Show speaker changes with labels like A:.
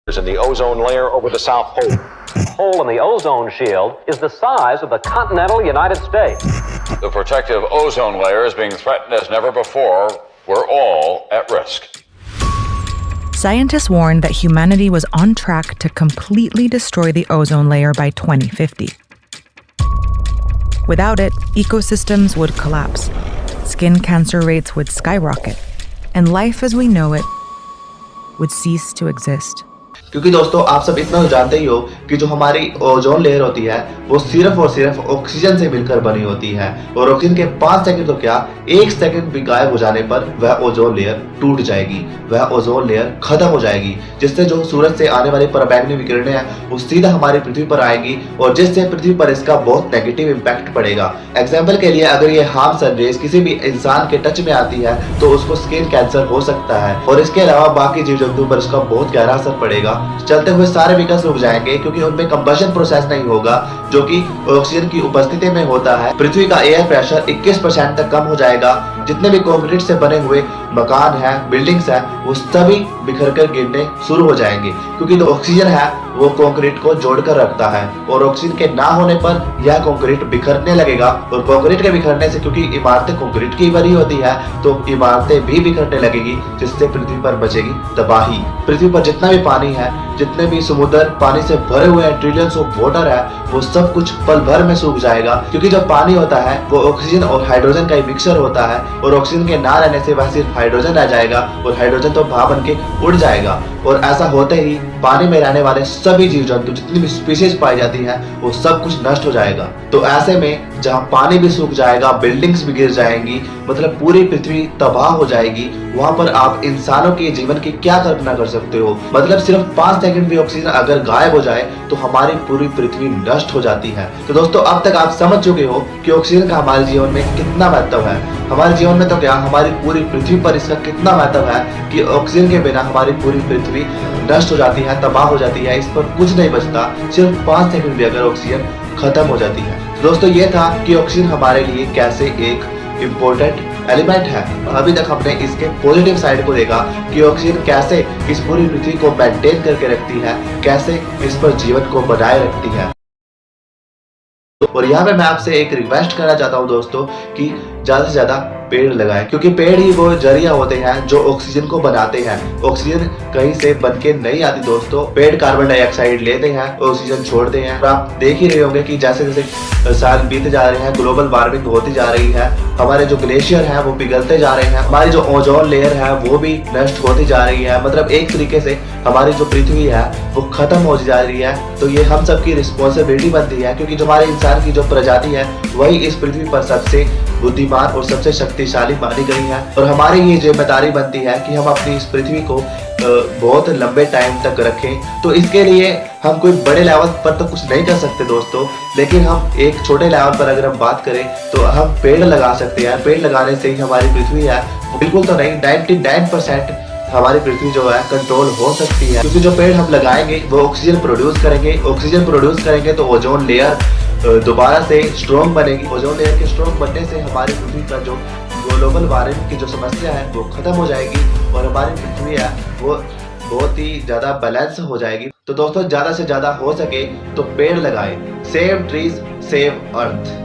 A: in the ozone layer over the South Pole.
B: The hole in the ozone shield is the size of the continental United States.
A: The protective ozone layer is being threatened as never before. We're all at risk.
C: Scientists warned that humanity was on track to completely destroy the ozone layer by 2050. Without it, ecosystems would collapse, skin cancer rates would skyrocket, and life as we know it would cease to exist.
D: क्योंकि दोस्तों आप सब इतना तो जानते ही हो कि जो हमारी ओजोन लेयर होती है वो सिर्फ और सिर्फ ऑक्सीजन से मिलकर बनी होती है और ऑक्सीजन के 5 सेकंड तो क्या 1 सेकंड भी गायब हो जाने पर वह ओजोन लेयर टूट जाएगी, वह ओजोन लेयर खत्म हो जाएगी, जिससे जो सूरज से आने वाली पराबैंगनी विकिरणें हैं वो सीधा हमारी पृथ्वी पर आएंगी और जिससे पृथ्वी पर इसका बहुत नेगेटिव इम्पैक्ट पड़ेगा। एग्जाम्पल के लिए अगर ये हार्म सन रेज किसी भी इंसान के टच में आती है तो उसको स्किन कैंसर हो सकता है और इसके अलावा बाकी जीव जंतु पर इसका बहुत गहरा असर पड़ेगा। चलते हुए सारे व्हीकल्स रुक जाएंगे क्योंकि उनमें कंबशन प्रोसेस नहीं होगा जो कि ऑक्सीजन की उपस्थिति में होता है। पृथ्वी का एयर प्रेशर 21% तक कम हो जाएगा। जितने भी कंक्रीट से बने हुए मकान है, बिल्डिंग्स है, वो सभी बिखर कर गिरने शुरू हो जाएंगे क्योंकि जो ऑक्सीजन है वो कंक्रीट को जोड़कर रखता है और ऑक्सीजन के ना होने पर यह कंक्रीट बिखरने लगेगा और कंक्रीट के बिखरने से, क्योंकि इमारतें कंक्रीट की बनी होती है, तो इमारतें भी बिखरने लगेगी जिससे पृथ्वी पर बचेगी तबाही। पृथ्वी पर जितना भी पानी है, जितने भी समुद्र पानी से भरे हुए हैं, ट्रिलियंस ऑफ वाटर है, वो सब कुछ पल भर में सूख जाएगा क्योंकि जब पानी होता है वो ऑक्सीजन और हाइड्रोजन का मिक्सचर होता है और ऑक्सीजन के ना रहने से वह सिर्फ हाइड्रोजन रह जाएगा और हाइड्रोजन तो भाप बन के उड़ जाएगा और ऐसा होते ही पानी में रहने वाले सभी जीव जंतु, जितनी भी स्पीशीज पाई जाती है, वो सब कुछ नष्ट हो जाएगा। तो ऐसे में जहाँ पानी भी सूख जाएगा, बिल्डिंग्स भी गिर जाएंगी, मतलब पूरी पृथ्वी तबाह हो जाएगी, वहां पर आप इंसानों के जीवन की क्या कल्पना कर सकते हो। मतलब सिर्फ 5 सेकंड भी ऑक्सीजन अगर गायब हो जाए तो हमारी पूरी पृथ्वी नष्ट हो जाती है। तो दोस्तों अब तक आप समझ चुके हो कि ऑक्सीजन का हमारे जीवन में कितना महत्व है। हमारे जीवन में तो क्या, हमारी पूरी पृथ्वी पर इसका कितना महत्व है कि ऑक्सीजन के बिना हमारी पूरी पृथ्वी नष्ट हो जाती है, तबाह हो जाती है, इस पर कुछ नहीं बचता। सिर्फ 5 सेकंड भी अगर ऑक्सीजन खत्म हो जाती है। तो दोस्तों ये था कि ऑक्सीजन हमारे लिए कैसे एक इम्पोर्टेंट एलिमेंट है। अभी तक हमने इसके पॉजिटिव साइड को देखा कि ऑक्सीजन कैसे इस पूरी पृथ्वी को मेंटेन करके रखती है, कैसे इस पर जीवन को बनाए रखती है। और यहाँ पे मैं आपसे एक रिक्वेस्ट करना चाहता हूँ दोस्तों कि ज्यादा से ज्यादा पेड़ लगाएं क्योंकि पेड़ ही वो जरिया होते हैं जो ऑक्सीजन को बनाते हैं। ऑक्सीजन कहीं से बन के नहीं आती दोस्तों, पेड़ कार्बन डाइऑक्साइड लेते हैं, ऑक्सीजन छोड़ते हैं। और आप देख ही रहे होंगे कि जैसे जैसे साल बीते जा रहे हैं, ग्लोबल वार्मिंग होती जा रही है, हमारे जो ग्लेशियर है वो पिघलते जा रहे हैं, हमारी जो ओजोन लेयर है वो भी नष्ट होती जा रही है। मतलब एक तरीके से हमारी जो पृथ्वी है वो खत्म होती जा रही है। तो ये हम सबकी रिस्पॉन्सिबिलिटी बनती है क्योंकि जो हमारे इंसान की जो प्रजाति है वही इस पृथ्वी पर सबसे बुद्धिमान और सबसे शक्तिशाली मानी गई है और हमारी ये जिम्मेदारी बनती है कि हम अपनी इस पृथ्वी को बहुत लंबे टाइम तक रखें। तो इसके लिए हम कोई बड़े लेवल पर तो कुछ नहीं कर सकते दोस्तों, लेकिन हम एक छोटे लेवल पर अगर हम बात करें तो हम पेड़ लगा सकते हैं। पेड़ लगाने से ही हमारी पृथ्वी है, बिल्कुल तो नहीं, 99% हमारी पृथ्वी जो है कंट्रोल हो सकती है क्योंकि जो पेड़ हम लगाएंगे वो ऑक्सीजन प्रोड्यूस करेंगे। ऑक्सीजन प्रोड्यूस करेंगे तो ओजोन लेयर दोबारा से स्ट्रॉन्ग बनेगी। ओजोन लेयर के स्ट्रॉन्ग बनने से हमारी पृथ्वी का जो ग्लोबल वार्मिंग की जो समस्या है वो खत्म हो जाएगी और हमारी पृथ्वी है वो बहुत ही ज्यादा बैलेंस हो जाएगी। तो दोस्तों ज्यादा से ज्यादा हो सके तो पेड़ लगाएं। Save trees, save earth.